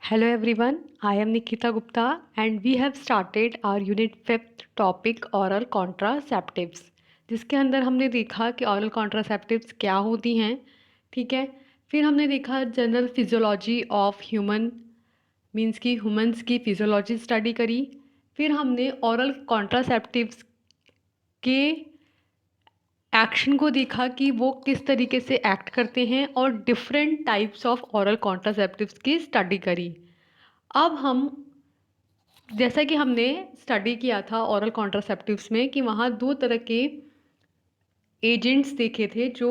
Hello everyone, I am Nikita Gupta and we have started our unit 5th topic oral contraceptives जिसके अंदर हमने देखा कि oral contraceptives क्या होती हैं। ठीक है, फिर हमने देखा general physiology of human means की ह्यूमंस की फिजियोलॉजी स्टडी करी। फिर हमने oral contraceptives के एक्शन को देखा कि वो किस तरीके से एक्ट करते हैं और different types of oral contraceptives की स्टडी करी। अब हम जैसा कि हमने स्टडी किया था ओरल कॉन्ट्रासेप्टिव्स में कि वहाँ दो तरह के एजेंट्स देखे थे जो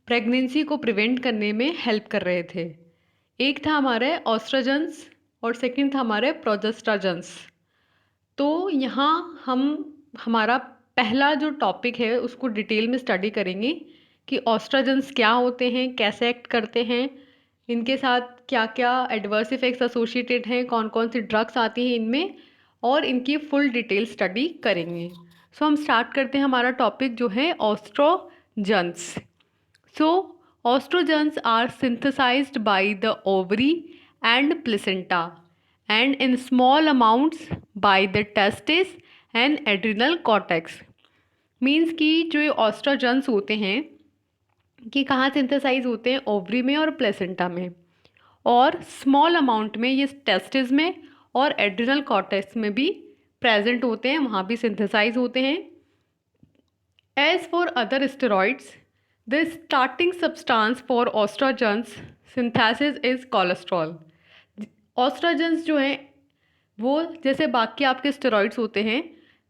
प्रेगनेंसी को प्रिवेंट करने में हेल्प कर रहे थे। एक था हमारे ऑस्ट्रोजन्स और सेकंड था हमारे प्रोजेस्टाजेंस। तो यहाँ हम हमारा पहला जो टॉपिक है उसको डिटेल में स्टडी करेंगे कि ऑस्ट्रोजन्स क्या होते हैं, कैसे एक्ट करते हैं, इनके साथ क्या क्या एडवर्स इफ़ेक्ट्स एसोसिएटेड हैं, कौन कौन सी ड्रग्स आती हैं इनमें, और इनकी फुल डिटेल स्टडी करेंगे। सो हम स्टार्ट करते हैं हमारा टॉपिक जो है ऑस्ट्रोजन्स। So, estrogens are synthesized by the ovary and placenta and in small amounts by the testes and adrenal cortex. Means कि जो ये ऑस्ट्रोजन्स होते हैं कि कहाँ सिंथेसाइज होते हैं, ओवरी में और प्लेसेंटा में, और स्मॉल अमाउंट में ये टेस्टिस में और एड्रिनल कॉर्टेक्स में भी प्रेजेंट होते हैं, वहाँ भी सिंथेसाइज होते हैं। As for other steroids, the starting substance for estrogens synthesis is cholesterol. Estrogens जो हैं वो जैसे बाकी आपके स्टेरॉइड्स होते हैं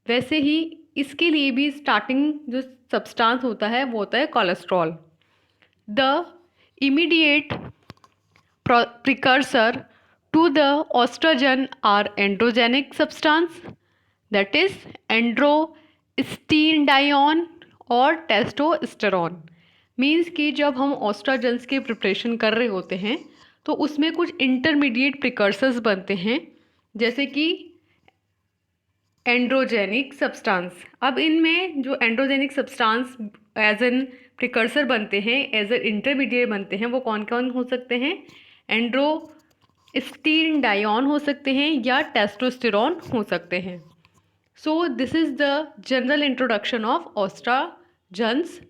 वैसे ही इसके लिए भी स्टार्टिंग जो सब्सटेंस होता है वो होता है cholesterol. The immediate precursor to the estrogen are androgenic substance, that is एंड्रोस्टेडियोन और टेस्टोस्टेरोन। मीन्स कि जब हम ऑस्ट्रोजन्स की प्रिपरेशन कर रहे होते हैं तो उसमें कुछ इंटरमीडिएट प्रिकर्सर्स बनते हैं जैसे कि एंड्रोजेनिक सब्सटेंस। अब इनमें जो androgenic substance as an precursor बनते हैं, एज एन इंटरमीडिएट बनते हैं, वो कौन कौन हो सकते हैं? एंड्रोस्टेडियोन हो सकते हैं या टेस्टोस्टेरोन हो सकते हैं। So this is the general introduction of oestrogens.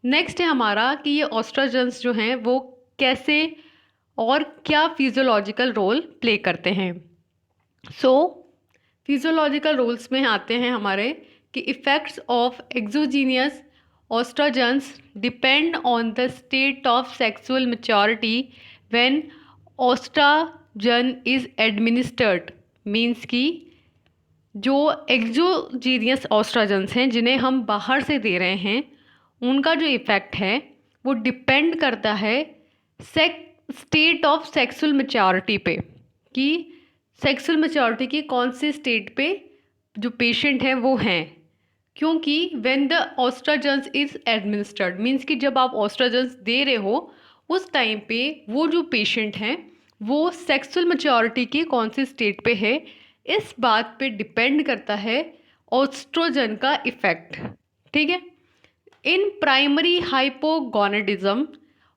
Next है हमारा कि ये ऑस्ट्रोजन्स जो हैं वो कैसे और क्या फिजियोलॉजिकल रोल प्ले करते हैं। सो फिजियोलॉजिकल रोल्स में आते हैं हमारे कि effects of exogenous oestrogens depend on the state of sexual maturity when oestrogen is administered. Means कि जो एक्सोजीनियस ऑस्ट्रोजन्स हैं जिन्हें हम बाहर से दे रहे हैं उनका जो इफ़ेक्ट है वो डिपेंड करता है स्टेट ऑफ सेक्सुअल मैच्योरिटी पे, कि सेक्सुअल मैच्योरिटी की कौन से स्टेट पे जो पेशेंट है वो हैं। क्योंकि when the oestrogens is administered means कि जब आप ऑस्ट्रोजन्स दे रहे हो उस टाइम पे वो जो पेशेंट हैं वो सेक्सुअल मैच्योरिटी की कौन सी स्टेट पे है, इस बात पे डिपेंड करता है ऑस्ट्रोजन का इफ़ेक्ट। ठीक है। In primary hypogonadism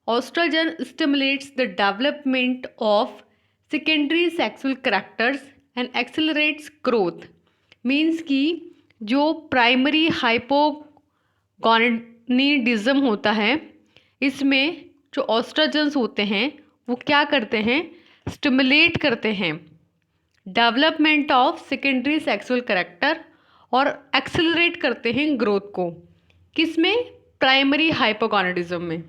oestrogen stimulates the development of secondary sexual characters and accelerates growth. Means कि जो प्राइमरी हाइपोगोनाडिज्म होता है इसमें जो ऑस्ट्रोजन्स होते हैं वो क्या करते हैं? स्टिमुलेट करते हैं development of secondary sexual character और एक्सेलरेट करते हैं ग्रोथ को। किस में? प्राइमरी हाइपोगोनाडिज्म में।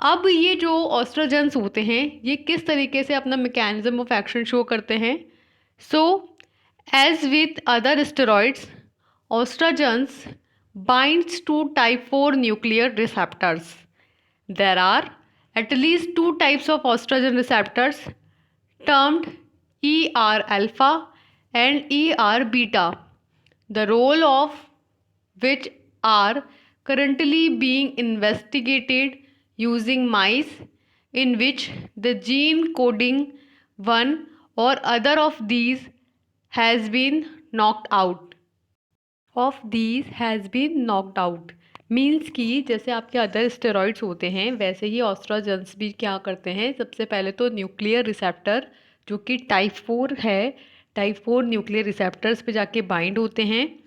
अब ये जो ऑस्ट्रोजन्स होते हैं ये किस तरीके से अपना मैकेनिज्म ऑफ एक्शन शो करते हैं? So as with other steroids oestrogens binds to type 4 nuclear receptors. There are at least 2 types of estrogen receptors termed ER alpha and ER beta, the role of which are currently being investigated using mice in which the gene coding one or other of these has been knocked out. Means कि जैसे आपके other steroids होते हैं वैसे ही ऑस्ट्राजेंस भी क्या करते हैं, सबसे पहले तो न्यूक्लियर रिसेप्टर जो कि टाइप 4 है, टाइप 4 न्यूक्लियर रिसेप्टर्स पे जाके बाइंड होते हैं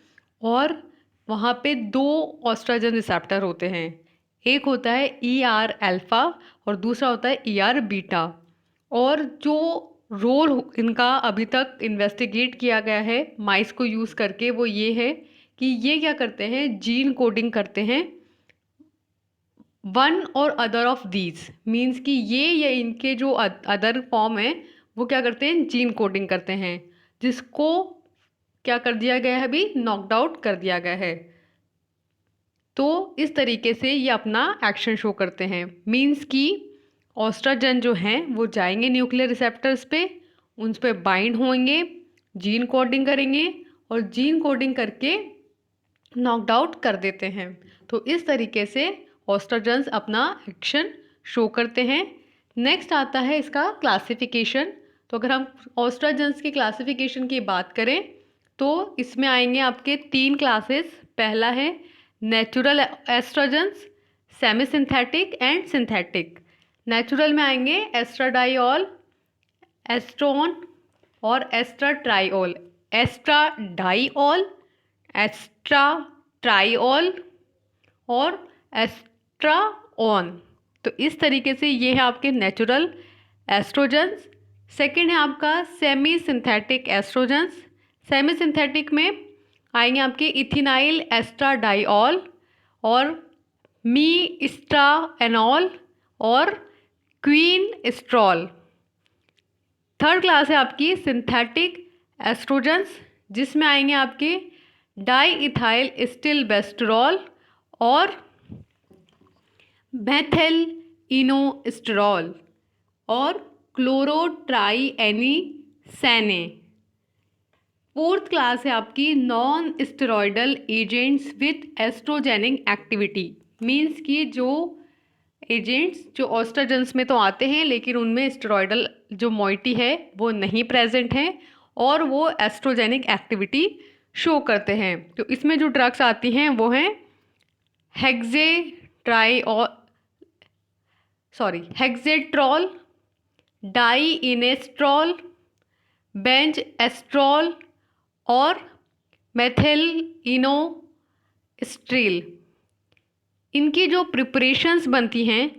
और वहाँ पे दो ऑस्ट्राजन रिसेप्टर होते हैं। एक होता है ई आर अल्फ़ा और दूसरा होता है ई आर बीटा। और जो रोल इनका अभी तक इन्वेस्टिगेट किया गया है माइस को यूज़ करके वो ये है कि ये क्या करते हैं, जीन कोडिंग करते हैं। वन और अदर ऑफ दीज मीन्स कि ये या इनके जो अदर फॉर्म है वो क्या करते हैं, जीन कोडिंग करते हैं, जिसको क्या कर दिया गया है, अभी नॉकड आउट कर दिया गया है। तो इस तरीके से ये अपना एक्शन शो करते हैं। मीन्स कि ऑस्ट्राजन जो हैं वो जाएंगे न्यूक्लियर रिसेप्टर्स पे, उन पे बाइंड होंगे, जीन कोडिंग करेंगे और जीन कोडिंग करके नॉकड आउट कर देते हैं। तो इस तरीके से ऑस्ट्राजन्स अपना एक्शन शो करते हैं। नेक्स्ट आता है इसका क्लासिफिकेशन। तो अगर हम ऑस्ट्राजन्स की क्लासिफिकेशन की बात करें तो इसमें आएंगे आपके 3 क्लासेस। पहला है natural estrogens, semi synthetic and synthetic. Natural में आएंगे एस्ट्राडाइऑल, एस्ट्रोन और एस्ट्राट्राइऑल, एस्ट्राडाइऑल, एस्ट्रा ट्राइऑल और एस्ट्राऑन। तो इस तरीके से ये है आपके नेचुरल एस्ट्रोजन्स। सेकंड है आपका semi synthetic estrogens. Semi synthetic में आएंगे आपके इथिनाइल एस्ट्राडाइऑल और मी इस्ट्राएनॉल और क्वीन एस्ट्रॉल। थर्ड क्लास है आपकी सिंथेटिक एस्ट्रोजन्स, जिसमें आएंगे आपके डाई इथाइल स्टिलबेस्टेरॉल और मेथिल इनोस्टेरॉल और क्लोरोट्राइएनिसैने। फोर्थ क्लास है आपकी non steroidal agents with oestrogenic activity. Means कि जो एजेंट्स जो ऑस्ट्राजन्स में तो आते हैं लेकिन उनमें स्टेरॉयडल जो मॉइटी है वो नहीं प्रेजेंट है और वो एस्ट्रोजेनिक एक्टिविटी शो करते हैं। तो इसमें जो ड्रग्स आती हैं वो हैं हेक्सेट्रॉल, डाइइनेस्ट्रॉल, बेंज एस्ट्रॉल और मेथिल इनोस्ट्रील। इनकी जो प्रिपरेशंस बनती हैं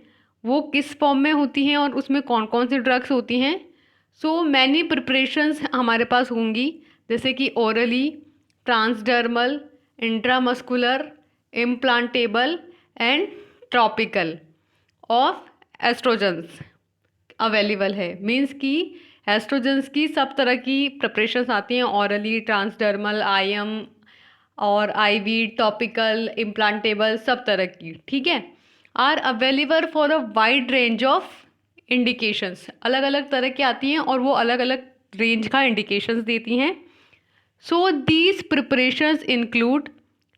वो किस फॉर्म में होती हैं और उसमें कौन कौन सी ड्रग्स होती हैं। सो मैनी प्रिपरेशंस हमारे पास होंगी, जैसे कि orally, transdermal, intramuscular, implantable and tropical of estrogens available है। मीन्स कि एस्ट्रोजन्स की सब तरह की प्रिपरेशंस आती हैं, ऑरली, ट्रांसडर्मल, आईएम और आईवी, टॉपिकल, इम्प्लांटेबल, सब तरह की, ठीक है, are available for a wide range of indications. अलग अलग तरह की आती हैं और वो अलग अलग रेंज का इंडिकेशंस देती हैं। So these preparations include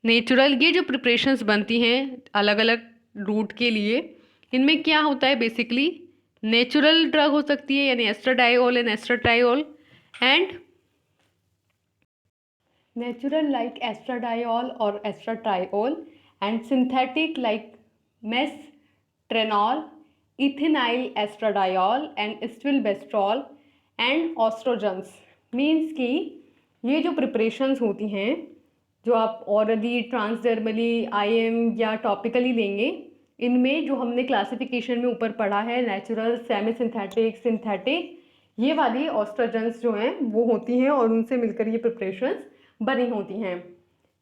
natural. ये जो प्रिपरेशंस बनती हैं अलग अलग रूट के लिए, इनमें क्या होता है, बेसिकली नेचुरल ड्रग हो सकती है यानी estradiol and estriol, and natural like estradiol और estriol, and synthetic like mestranol, ethinyl estradiol and stilboestrol and oestrogens. Means कि ये जो प्रिपरेशंस होती हैं जो आप ऑरली, ट्रांसडर्मली, आईएम या टॉपिकली लेंगे, इनमें जो हमने क्लासिफिकेशन में ऊपर पढ़ा है नेचुरल, सेमी सिंथेटिक, सिंथेटिक, ये वाली ऑस्ट्रोजन्स जो हैं वो होती हैं और उनसे मिलकर ये प्रिपरेशंस बनी होती हैं।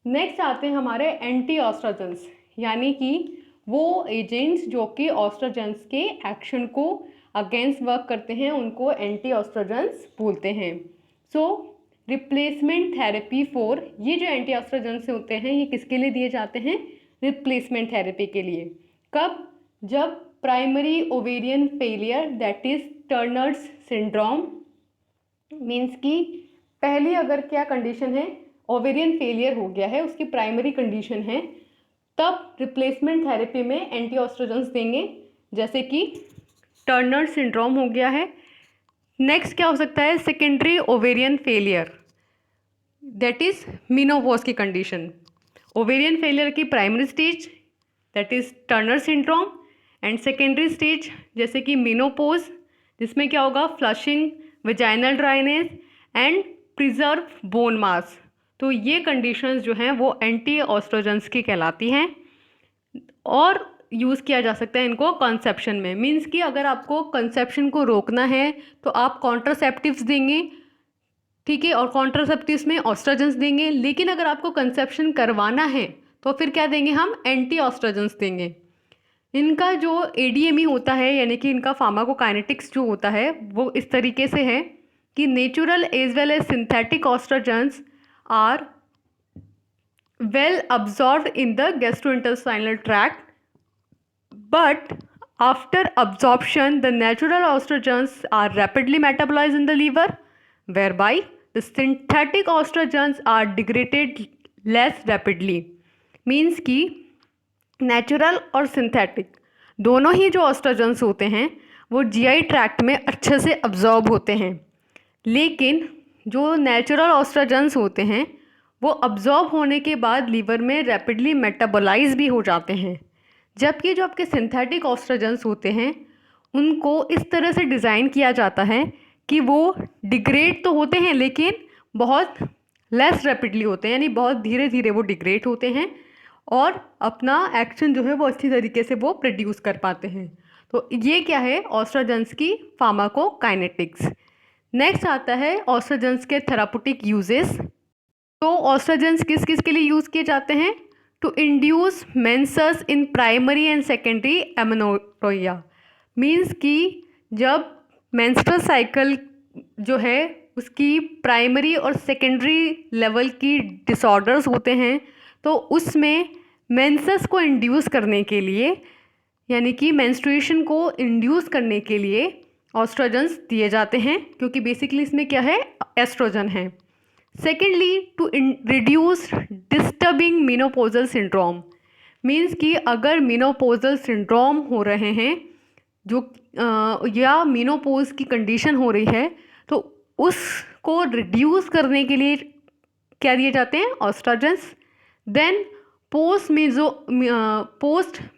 नेक्स्ट आते हैं हमारे एंटी ऑस्ट्रोजन्स, यानी कि वो एजेंट्स जो कि ऑस्ट्रोजन्स के एक्शन को अगेंस्ट वर्क करते हैं, उनको एंटी ऑस्ट्रोजन्स बोलते हैं। सो रिप्लेसमेंट थेरेपी फॉर, ये जो एंटी ऑस्ट्रोजन्स होते हैं ये किसके लिए दिए जाते हैं, रिप्लेसमेंट थेरेपी के लिए। कब, जब primary ovarian failure that is Turners syndrome, means कि पहली अगर क्या कंडीशन है, ओवेरियन फेलियर हो गया है, उसकी प्राइमरी कंडीशन है, तब रिप्लेसमेंट थेरेपी में एंटी ऑस्ट्रोजन्स देंगे, जैसे कि टर्नर सिंड्रोम हो गया है। नेक्स्ट क्या हो सकता है, secondary ovarian failure that is menopause की कंडीशन। ओवेरियन फेलियर की primary stage that is Turner syndrome. And secondary stage जैसे कि मेनोपोज, जिसमें क्या होगा, flushing, vaginal dryness and preserve bone mass. तो ये कंडीशंस जो हैं वो एंटी ऑस्ट्रोजेंस की कहलाती हैं और यूज़ किया जा सकता है इनको कंसेप्शन में। मींस कि अगर आपको कंसेप्शन को रोकना है तो आप कॉन्ट्रासेप्टिव्स देंगे, ठीक है, और कॉन्ट्रासेप्टिव्स में ऑस्ट्रोजेंस देंगे। लेकिन अगर आपको कंसेप्शन करवाना है तो फिर क्या देंगे, हम एंटी ऑस्ट्रोजेंस देंगे। इनका जो एडीएमई होता है यानी कि इनका फार्माकोकाइनेटिक्स जो होता है वो इस तरीके से है कि natural as well as synthetic oestrogens are well absorbed in the gastrointestinal tract, but after absorption the natural estrogens are rapidly metabolized in the liver, whereby the synthetic estrogens are degraded less rapidly। Means कि natural और synthetic दोनों ही जो ऑस्ट्रोजेंस होते हैं वो GI tract में अच्छे से अब्जॉर्ब होते हैं, लेकिन जो नेचुरल ऑस्ट्रोजेंस होते हैं वो अब्जॉर्ब होने के बाद लीवर में रैपिडली मेटाबोलाइज भी हो जाते हैं। जबकि जो आपके सिंथेटिक ऑस्ट्रोजेंस होते हैं उनको इस तरह से डिज़ाइन किया जाता है कि वो डिग्रेड तो होते हैं लेकिन बहुत लेस रैपिडली होते हैं, यानी बहुत धीरे धीरे वो डिग्रेड होते हैं और अपना एक्शन जो है वो अच्छी तरीके से वो प्रोड्यूस कर पाते हैं। तो ये क्या है, ऑस्ट्रोजेंस की फार्माकोकाइनेटिक्स। नेक्स्ट आता है ऑस्ट्रोजेंस के थेराप्यूटिक यूजेस। तो ऑस्ट्रोजेंस किस किस के लिए यूज़ किए जाते हैं, to induce menses in primary and secondary amenorrhoea. Means कि जब मेंस्ट्रुअल साइकिल जो है उसकी प्राइमरी और सेकेंडरी लेवल की डिसऑर्डर्स होते हैं तो उसमें मेंसेस को इंड्यूस करने के लिए यानी कि मेंस्ट्रुएशन को इंड्यूस करने के लिए ऑस्ट्रोजेंस दिए जाते हैं, क्योंकि बेसिकली इसमें क्या है, एस्ट्रोजन है। Secondly, to reduce disturbing menopausal syndrome. Means कि अगर मेनोपॉजल सिंड्रोम हो रहे हैं जो या मेनोपॉज की कंडीशन हो रही है तो उसको रिड्यूस करने के लिए क्या दिए जाते हैं, oestrogens. Then post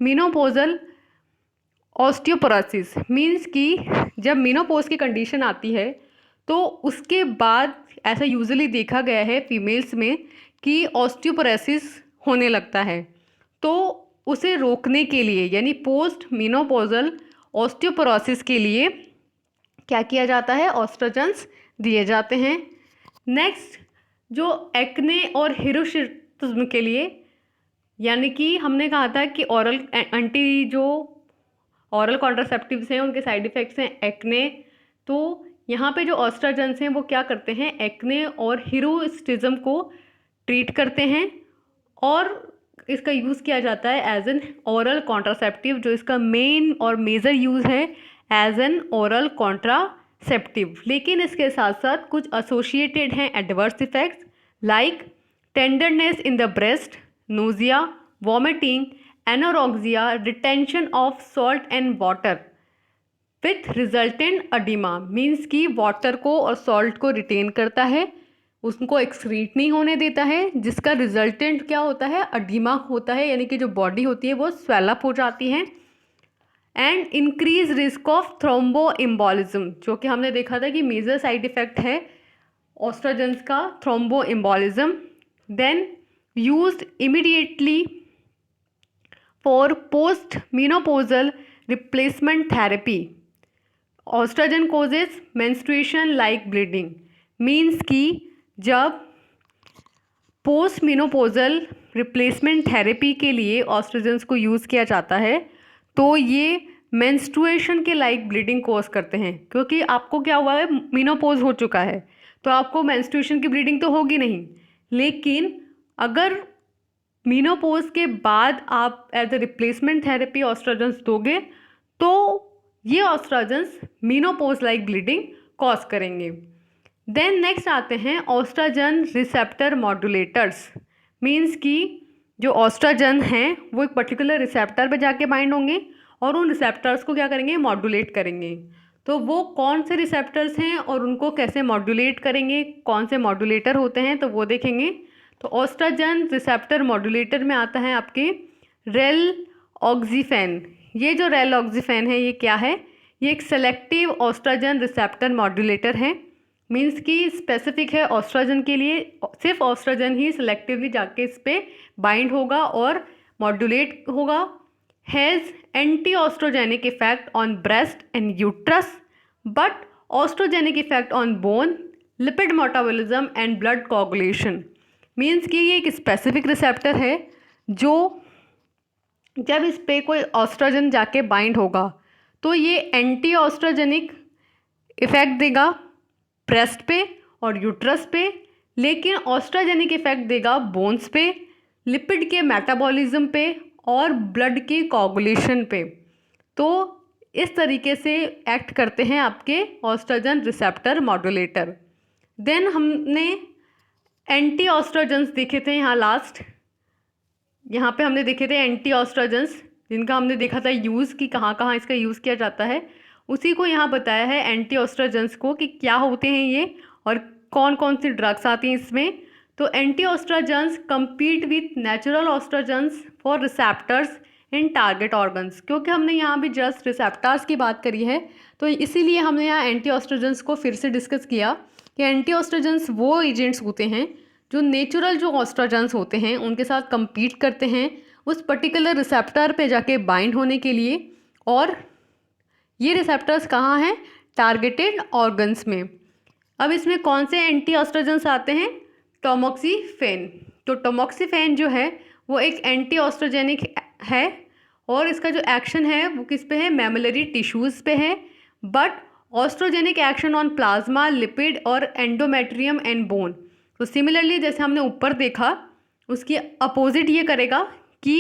menopausal osteoporosis. Means कि जब मेनोपॉज की कंडीशन आती है तो उसके बाद ऐसा यूजुअली देखा गया है फीमेल्स में कि ऑस्टियोपोरोसिस होने लगता है, तो उसे रोकने के लिए यानी पोस्ट मेनोपॉजल ऑस्टियोपोरोसिस के लिए क्या किया जाता है, ऑस्ट्रोजेंस दिए जाते हैं। नेक्स्ट, जो एक्ने और हिरोशिज्म के लिए, यानी कि हमने कहा था कि ऑरल कॉन्ट्रासेप्टिव्स हैं उनके साइड इफ़ेक्ट्स हैं एक्ने, तो यहाँ पे जो ऑस्ट्रोजेंस हैं वो क्या करते हैं, एक्ने और हिरोशिज्म को ट्रीट करते हैं और इसका यूज़ किया जाता है एज एन ओरल कॉन्ट्रासेप्टिव। जो इसका मेन और मेजर यूज़ है एज एन ओरल कॉन्ट्रासेप्टिव। लेकिन इसके साथ साथ कुछ एसोसिएटेड हैं adverse effects like tenderness in the breast, nausea, vomiting, anorexia, retention of salt and water with resultant oedema. Means कि वाटर को और सॉल्ट को रिटेन करता है, उसको एक्सक्रीट नहीं होने देता है, जिसका रिजल्टेंट क्या होता है, अडीमा होता है, यानी कि जो बॉडी होती है वो स्वेलअप हो जाती है। And increase risk of thrombo embolism, जो कि हमने देखा था कि मेजर साइड इफेक्ट है ऑस्ट्रोजेंस का, thrombo embolism. Then used immediately for post menopausal replacement therapy. Oestrogen causes menstruation like bleeding. Means कि जब पोस्ट मेनोपॉजल रिप्लेसमेंट थेरेपी के लिए ऑस्ट्रोजेंस को यूज़ किया जाता है तो ये मेंस्ट्रुएशन के लाइक ब्लीडिंग कॉज करते हैं, क्योंकि आपको क्या हुआ है, मेनोपॉज हो चुका है तो आपको मेंस्ट्रुएशन की ब्लीडिंग तो होगी नहीं। लेकिन अगर मेनोपॉज के बाद आप एज अ रिप्लेसमेंट थेरेपी ऑस्ट्रोजेंस दोगे तो ये ऑस्ट्रोजेंस मेनोपॉज लाइक ब्लीडिंग कॉज करेंगे। देन नेक्स्ट आते हैं ऑस्ट्रोजन रिसेप्टर मॉड्यूलेटर्स। मीन्स कि जो ऑस्ट्रोजन हैं वो एक पर्टिकुलर रिसेप्टर पे जाके बाइंड होंगे और उन रिसेप्टर्स को क्या करेंगे, मॉड्यूलेट करेंगे। तो वो कौन से रिसेप्टर्स हैं और उनको कैसे मॉड्यूलेट करेंगे, कौन से मॉड्यूलेटर होते हैं, तो वो देखेंगे। तो ऑस्ट्रोजन रिसेप्टर मॉड्यूलेटर में आता है आपके रेल ऑक्सीफेन, ये जो रेलॉक्सीफेन है ये क्या है? ये एक सेलेक्टिव ऑस्ट्रोजन रिसेप्टर मॉड्यूलेटर है। मीन्स कि स्पेसिफिक है ऑस्ट्रोजन के लिए, सिर्फ ऑस्ट्रोजन ही सिलेक्टिवली जाके इस पर बाइंड होगा और मॉड्यूलेट होगा। Has anti oestrogenic effect on breast and uterus but oestrogenic effect on bone, lipid metabolism and blood coagulation. Means कि ये एक स्पेसिफिक रिसेप्टर है जो जब इस पे कोई ऑस्ट्रोजन जाके बाइंड होगा तो ये एंटी ऑस्ट्रोजेनिक इफेक्ट देगा ब्रेस्ट पे और यूट्रस पे, लेकिन ऑस्ट्रोजेनिक इफेक्ट देगा बोन्स पे, लिपिड के मेटाबॉलिज्म पे और ब्लड की कोगुलेशन पे। तो इस तरीके से एक्ट करते हैं आपके ऑस्ट्रोजन रिसेप्टर मॉड्यूलेटर। देन हमने एंटी ऑस्ट्रोजन्स देखे थे यहाँ पे हमने देखे थे एंटी ऑस्ट्रोजन्स, जिनका हमने देखा था यूज़ कि कहाँ कहाँ इसका यूज़ किया जाता है। उसी को यहाँ बताया है एंटी ऑस्ट्रोजन्स को कि क्या होते हैं ये और कौन कौन सी ड्रग्स आती हैं इसमें। तो anti oestrogens compete with natural oestrogens for receptors in target organs. क्योंकि हमने यहाँ भी जस्ट रिसेप्टर्स की बात करी है तो इसीलिए हमने यहाँ एंटी ऑस्ट्रोजन्स को फिर से डिस्कस किया कि एंटी ऑस्ट्रोजन्स वो एजेंट्स होते हैं जो नेचुरल जो ऑस्ट्रोजन्स होते हैं उनके साथ compete करते हैं उस पर्टिकुलर रिसेप्टर पे जाके बाइंड होने के लिए, और ये रिसेप्टर्स कहाँ हैं? टारगेटेड ऑर्गन्स में। अब इसमें कौन से एंटी ऑस्ट्रोजन्स आते हैं? टोमोक्सीफेन। तो टोमोक्सीफेन जो है वो एक एंटी ऑस्ट्रोजेनिक है और इसका जो एक्शन है वो किस पे है? मैमुलरी टिश्यूज़ पे है। But oestrogenic action on plasma, lipid और एंडोमेट्रियम एंड बोन। तो सिमिलरली जैसे हमने ऊपर देखा उसकी अपोजिट ये करेगा कि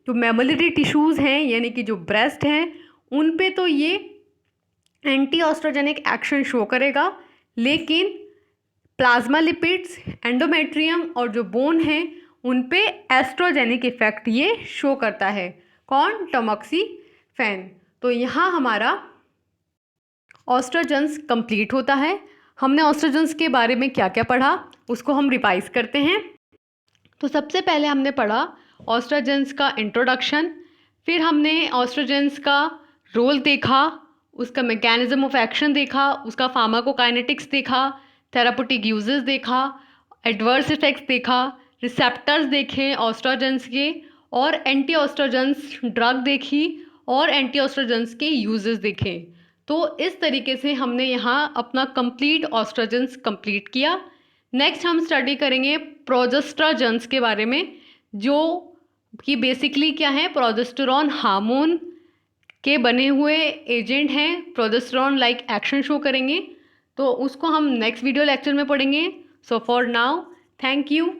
जो मैमुलरी टिश्यूज़ हैं यानी कि जो ब्रेस्ट हैं उन पे तो ये एंटी ऑस्ट्रोजेनिक एक्शन शो करेगा, लेकिन प्लाज्मा, लिपिड्स, एंडोमेट्रियम और जो बोन है उन पे एस्ट्रोजेनिक इफेक्ट ये शो करता है। कौन? टोमोक्सीफेन। तो यहाँ हमारा ऑस्ट्रोजन्स कंप्लीट होता है। हमने ऑस्ट्रोजन्स के बारे में क्या क्या पढ़ा उसको हम रिवाइज करते हैं। तो सबसे पहले हमने पढ़ा ऑस्ट्रोजन्स का इंट्रोडक्शन, फिर हमने ऑस्ट्रोजन्स का रोल देखा, उसका मैकेनिज्म ऑफ एक्शन देखा, उसका फार्माकोकाइनेटिक्स देखा, थेराप्यूटिक यूजेस देखा, एडवर्स इफेक्ट्स देखा, रिसेप्टर्स देखे ऑस्ट्रोजन्स के, और एंटी ऑस्ट्रोजन्स ड्रग देखी और एंटी ऑस्ट्रोजन्स के यूजेस देखे। तो इस तरीके से हमने यहाँ अपना कंप्लीट ऑस्ट्रोजन्स कंप्लीट किया। नेक्स्ट हम स्टडी करेंगे प्रोजेस्ट्रोजन्स के बारे में, जो कि बेसिकली क्या है? प्रोजेस्टेरॉन हार्मोन के बने हुए एजेंट हैं, प्रोजेस्टेरॉन लाइक एक्शन शो करेंगे। तो उसको हम नेक्स्ट वीडियो लेक्चर में पढ़ेंगे। So for now thank you.